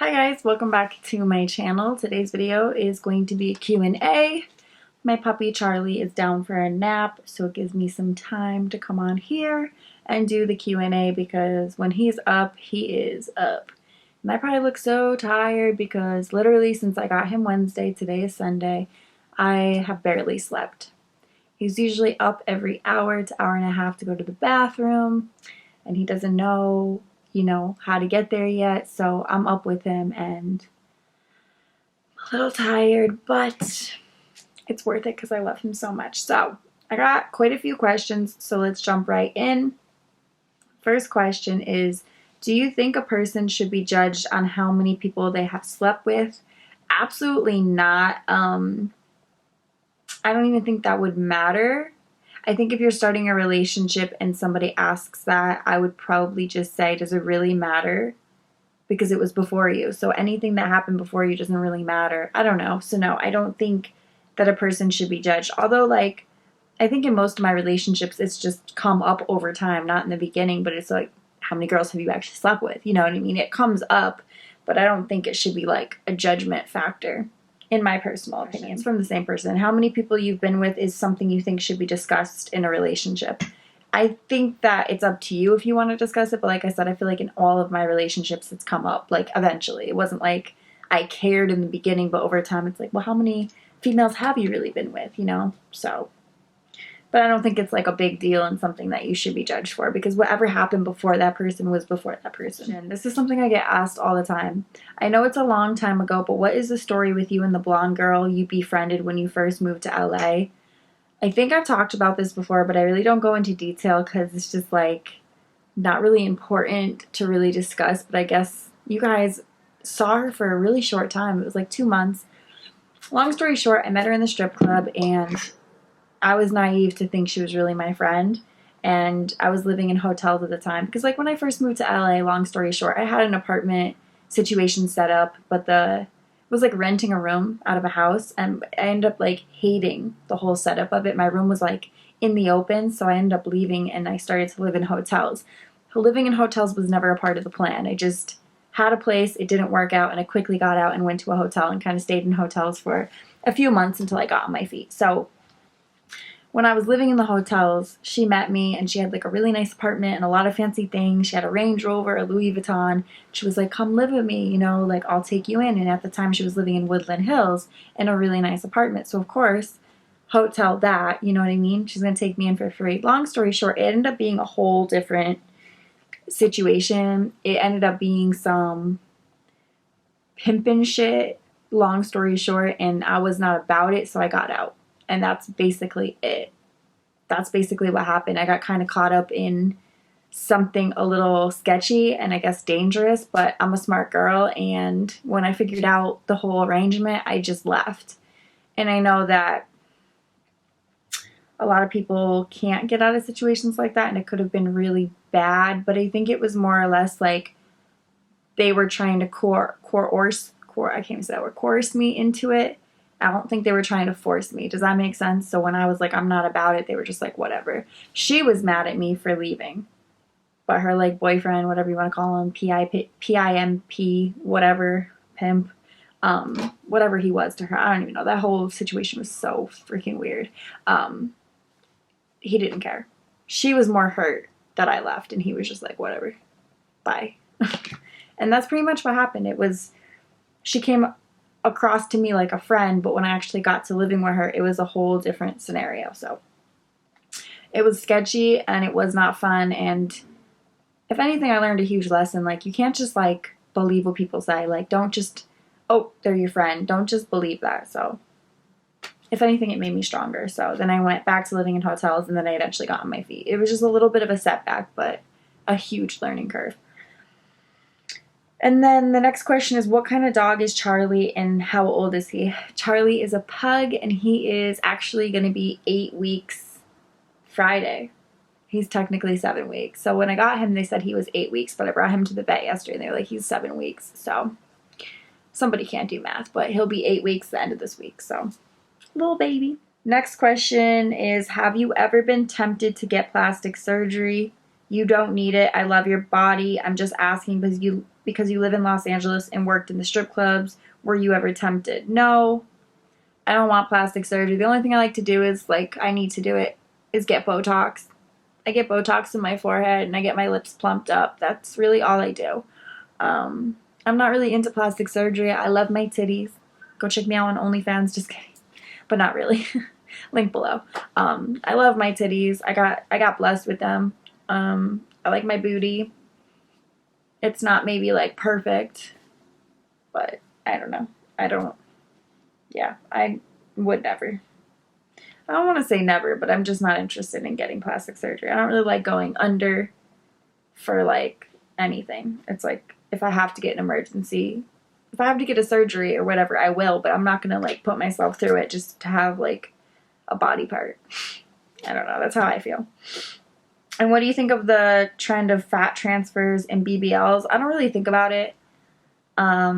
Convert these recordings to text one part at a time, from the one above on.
Hi guys, welcome back to my channel. Today's video is going to be a Q&A. My puppy Charlie is down for a nap, so it gives me some time to come on here and do the Q&A because when he's up, he is up. And I probably look so tired because literally since I got him Wednesday, today is Sunday, I have barely slept. He's usually up every hour to hour and a half to go to the bathroom, and he doesn't know how to get there yet, so I'm up with him and a little tired, but it's worth it because I love him so much. So I got quite a few questions, so let's jump right in. First question is, do you think a person should be judged on how many people they have slept with? Absolutely not. I don't even think that would matter. I think if you're starting a relationship and somebody asks that, I would probably just say, does it really matter? Because it was before you. So anything that happened before you doesn't really matter. I don't know. So no, I don't think that a person should be judged. Although, I think in most of my relationships, it's just come up over time, not in the beginning, but it's like, how many girls have you actually slept with? You know what I mean? It comes up, but I don't think it should be like a judgment factor. In my personal opinion. It's from the same person. How many people you've been with is something you think should be discussed in a relationship. I think that it's up to you if you want to discuss it, but like I said, I feel like in all of my relationships it's come up, eventually. It wasn't like I cared in the beginning, but over time it's like, well, how many females have you really been with, So, but I don't think it's like a big deal and something that you should be judged for, because whatever happened before that person was before that person. And this is something I get asked all the time. I know it's a long time ago, but what is the story with you and the blonde girl you befriended when you first moved to LA? I think I've talked about this before, but I really don't go into detail because it's just not really important to really discuss. But I guess you guys saw her for a really short time. It was like 2 months. Long story short, I met her in the strip club and I was naive to think she was really my friend, and I was living in hotels at the time because when I first moved to LA, long story short, I had an apartment situation set up, but it was like renting a room out of a house, and I ended up hating the whole setup of it. My room was in the open, so I ended up leaving and I started to live in hotels. Living in hotels was never a part of the plan. I just had a place, it didn't work out, and I quickly got out and went to a hotel and kind of stayed in hotels for a few months until I got on my feet. So when I was living in the hotels, she met me and she had a really nice apartment and a lot of fancy things. She had a Range Rover, a Louis Vuitton. She was like, come live with me, I'll take you in. And at the time she was living in Woodland Hills in a really nice apartment. So of course, hotel that, you know what I mean? She's going to take me in for free. Long story short, it ended up being a whole different situation. It ended up being some pimpin' shit, long story short, and I was not about it, so I got out. And that's basically it. That's basically what happened. I got kind of caught up in something a little sketchy and I guess dangerous, but I'm a smart girl, and when I figured out the whole arrangement, I just left. And I know that a lot of people can't get out of situations like that, and it could have been really bad, but I think it was more or less they were trying to coerce me into it. I don't think they were trying to force me. Does that make sense? So when I was I'm not about it, they were just whatever. She was mad at me for leaving. But her boyfriend, whatever you want to call him, PIMP, whatever, pimp, whatever he was to her, I don't even know. That whole situation was so freaking weird. He didn't care. She was more hurt that I left, and he was just whatever, bye. And that's pretty much what happened. She came across to me like a friend, but when I actually got to living with her, it was a whole different scenario. So it was sketchy and it was not fun. And if anything, I learned a huge lesson. You can't just believe what people say. Don't just, oh, they're your friend. Don't just believe that. So if anything, it made me stronger. So then I went back to living in hotels, and then I eventually got on my feet. It was just a little bit of a setback, but a huge learning curve. And then the next question is, what kind of dog is Charlie and how old is he? Charlie is a pug, and he is actually going to be 8 weeks Friday. He's technically 7 weeks. So when I got him, they said he was 8 weeks, but I brought him to the vet yesterday, and they were like, he's 7 weeks. So somebody can't do math, but he'll be 8 weeks the end of this week. So little baby. Next question is, have you ever been tempted to get plastic surgery? You don't need it. I love your body. I'm just asking because you live in Los Angeles and worked in the strip clubs. Were you ever tempted? No, I don't want plastic surgery. The only thing I like to do is, like, I need to do it, is get Botox. I get Botox in my forehead and I get my lips plumped up. That's really all I do. I'm not really into plastic surgery. I love my titties. Go check me out on OnlyFans. Just kidding. But not really. Link below. I love my titties. I got blessed with them. I like my booty. It's not maybe like perfect, but I don't know. Yeah, I would never. I don't want to say never, but I'm just not interested in getting plastic surgery. I don't really like going under for like anything. It's like if I have to get an emergency, if I have to get a surgery or whatever, I will, but I'm not going to like put myself through it just to have like a body part. I don't know. That's how I feel. And what do you think of the trend of fat transfers and BBLs? I don't really think about it. I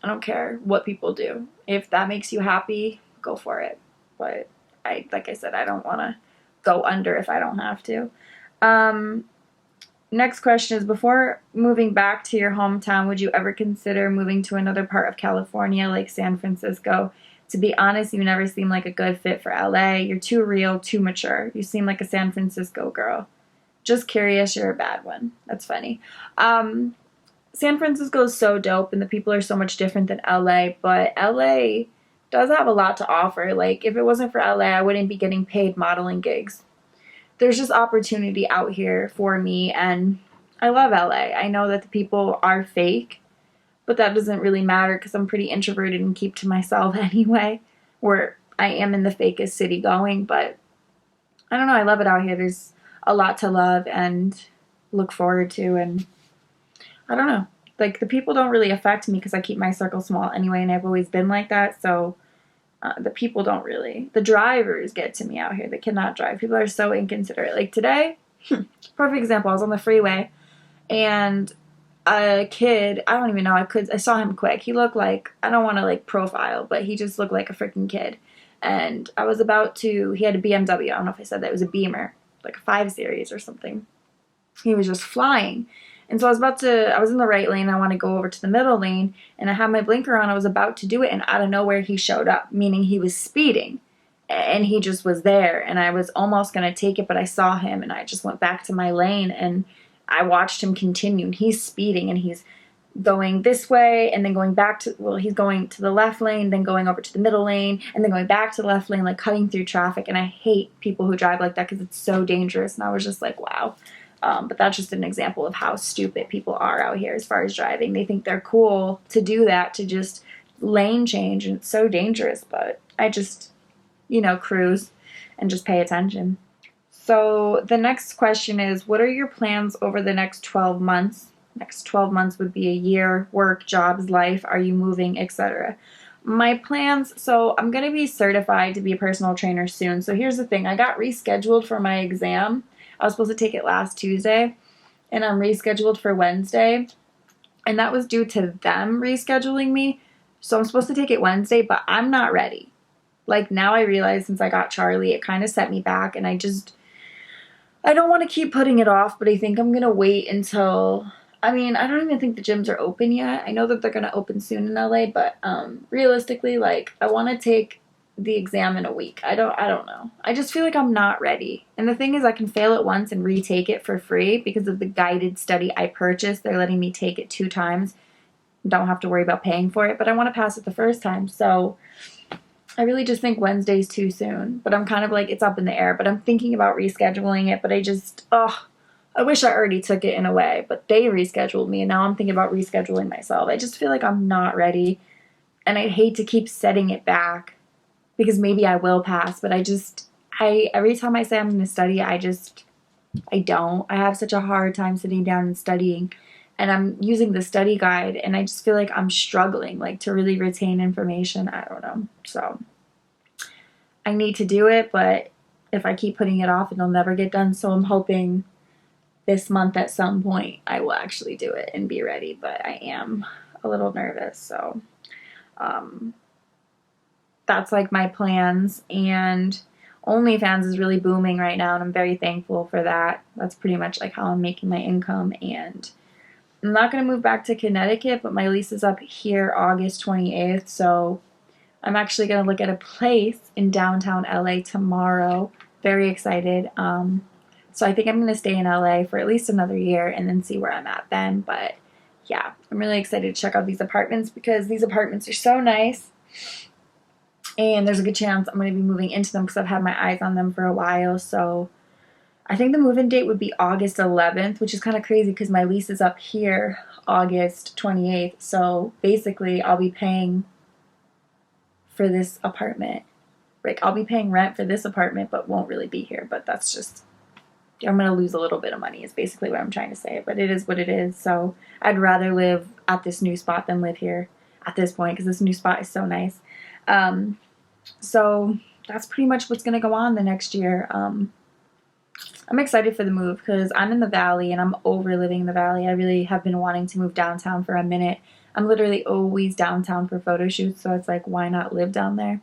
don't care what people do. If that makes you happy, go for it. But like I said, I don't want to go under if I don't have to. Next question is, before moving back to your hometown, would you ever consider moving to another part of California, like San Francisco? To be honest, you never seem like a good fit for LA. You're too real, too mature. You seem like a San Francisco girl. Just curious, you're a bad one. That's funny. San Francisco is so dope and the people are so much different than LA, but LA does have a lot to offer. Like, if it wasn't for LA, I wouldn't be getting paid modeling gigs. There's just opportunity out here for me, and I love LA. I know that the people are fake, but that doesn't really matter because I'm pretty introverted and keep to myself anyway, where I am in the fakest city going, but I don't know, I love it out here. There's a lot to love and look forward to, and I don't know. Like, the people don't really affect me because I keep my circle small anyway, and I've always been like that, so the people don't really. The drivers get to me out here that cannot drive. People are so inconsiderate. Like today, perfect example, I was on the freeway, and a kid, I don't even know, I saw him quick. He looked like, I don't want to like profile, but he just looked like a freaking kid. And I was about to, he had a BMW, I don't know if I said that, it was a Beamer, like a 5 Series or something. He was just flying. And so I was in the right lane, I want to go over to the middle lane, and I had my blinker on, I was about to do it, and out of nowhere he showed up, meaning he was speeding. And he just was there, and I was almost going to take it, but I saw him, and I just went back to my lane, and I watched him continue, and he's speeding, and he's going this way, and then going back to, well, he's going to the left lane, then going over to the middle lane, and then going back to the left lane, like cutting through traffic, and I hate people who drive like that because it's so dangerous, and I was just like, wow. But that's just an example of how stupid people are out here as far as driving. They think they're cool to do that, to just lane change, and it's so dangerous, but I just, cruise and just pay attention. So the next question is, what are your plans over the next 12 months? Next 12 months would be a year, work, jobs, life, are you moving, etc. My plans, so I'm going to be certified to be a personal trainer soon. So here's the thing, I got rescheduled for my exam. I was supposed to take it last Tuesday, and I'm rescheduled for Wednesday, and that was due to them rescheduling me. So I'm supposed to take it Wednesday, but I'm not ready. Like, now I realize since I got Charlie, it kind of set me back, and I don't want to keep putting it off, but I think I'm going to wait until, I don't even think the gyms are open yet. I know that they're going to open soon in LA, but realistically, like, I want to take the exam in a week. I don't know. I just feel like I'm not ready. And the thing is, I can fail it once and retake it for free because of the guided study I purchased. They're letting me take it 2 times. Don't have to worry about paying for it, but I want to pass it the first time. So I really just think Wednesday's too soon, but I'm kind of like, it's up in the air, but I'm thinking about rescheduling it, but I wish I already took it in a way, but they rescheduled me, and now I'm thinking about rescheduling myself. I just feel like I'm not ready, and I'd hate to keep setting it back because maybe I will pass, but every time I say I'm going to study, I don't. I have such a hard time sitting down and studying, and I'm using the study guide, and I just feel like I'm struggling, like, to really retain information. I don't know. So I need to do it, but if I keep putting it off, it'll never get done. So I'm hoping this month at some point I will actually do it and be ready, but I am a little nervous. So that's like my plans. And OnlyFans is really booming right now, and I'm very thankful for that. That's pretty much like how I'm making my income. And I'm not going to move back to Connecticut, but my lease is up here August 28th, so I'm actually going to look at a place in downtown LA tomorrow. Very excited. So I think I'm going to stay in LA for at least another year and then see where I'm at then. But yeah, I'm really excited to check out these apartments because these apartments are so nice. And there's a good chance I'm going to be moving into them because I've had my eyes on them for a while. So I think the move-in date would be August 11th, which is kind of crazy because my lease is up here August 28th. So basically I'll be paying for this apartment. Like, I'll be paying rent for this apartment but won't really be here. But that's just, I'm going to lose a little bit of money is basically what I'm trying to say. But it is what it is. So I'd rather live at this new spot than live here at this point because this new spot is so nice. So that's pretty much what's going to go on the next year. I'm excited for the move because I'm in the valley and I'm over living in the valley. I really have been wanting to move downtown for a minute. I'm literally always downtown for photo shoots, so it's like, why not live down there?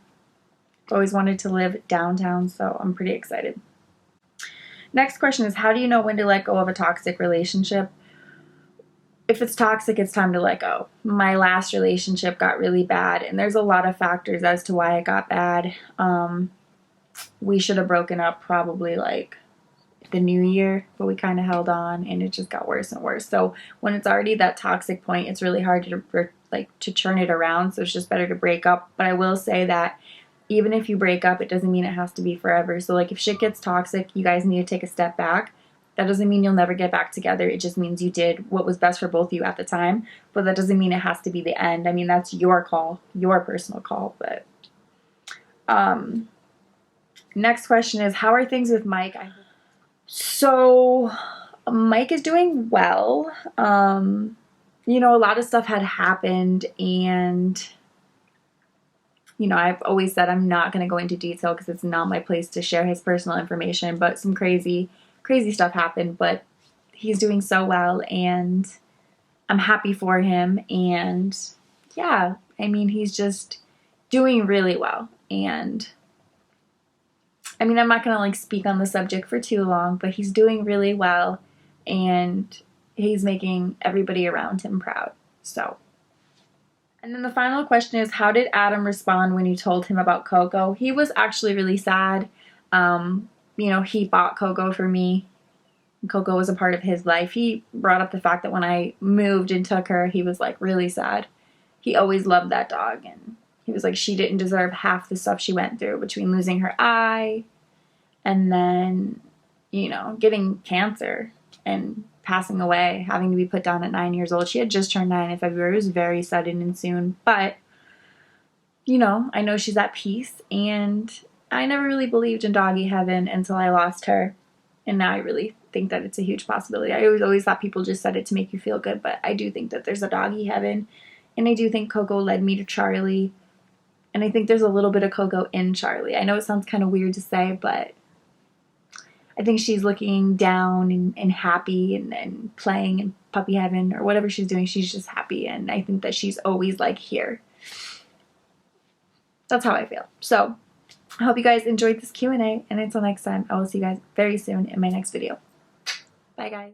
I've always wanted to live downtown, so I'm pretty excited. Next question is, how do you know when to let go of a toxic relationship? If it's toxic, it's time to let go. My last relationship got really bad, and there's a lot of factors as to why it got bad. We should have broken up probably like the new year, but we kind of held on, and it just got worse and worse. So when it's already that toxic point, it's really hard to turn it around. So it's just better to break up. But I will say that even if you break up, it doesn't mean it has to be forever. So like if shit gets toxic, you guys need to take a step back. That doesn't mean you'll never get back together. It just means you did what was best for both of you at the time. But that doesn't mean it has to be the end. I mean, that's your call, your personal call. But next question is, how are things with Mike? So Mike is doing well. You know, a lot of stuff had happened, and you know, I've always said I'm not going to go into detail because it's not my place to share his personal information, but some crazy stuff happened. But he's doing so well, and I'm happy for him. And yeah, I mean, he's just doing really well. And I mean, I'm not going to like speak on the subject for too long, but he's doing really well, and he's making everybody around him proud. So, and then the final question is, how did Adam respond when you told him about Coco? He was actually really sad. You know, he bought Coco for me. Coco was a part of his life. He brought up the fact that when I moved and took her, he was like really sad. He always loved that dog, and he was like, she didn't deserve half the stuff she went through between losing her eye and then, you know, getting cancer and passing away, having to be put down at 9 years old. She had just turned 9 in February. It was very sudden and soon. But, you know, I know she's at peace, and I never really believed in doggy heaven until I lost her. And now I really think that it's a huge possibility. I always thought people just said it to make you feel good, but I do think that there's a doggy heaven. And I do think Coco led me to Charlie. And I think there's a little bit of Coco in Charlie. I know it sounds kind of weird to say, but I think she's looking down and happy and playing in puppy heaven or whatever she's doing. She's just happy. And I think that she's always like here. That's how I feel. So I hope you guys enjoyed this Q&A. And until next time, I will see you guys very soon in my next video. Bye, guys.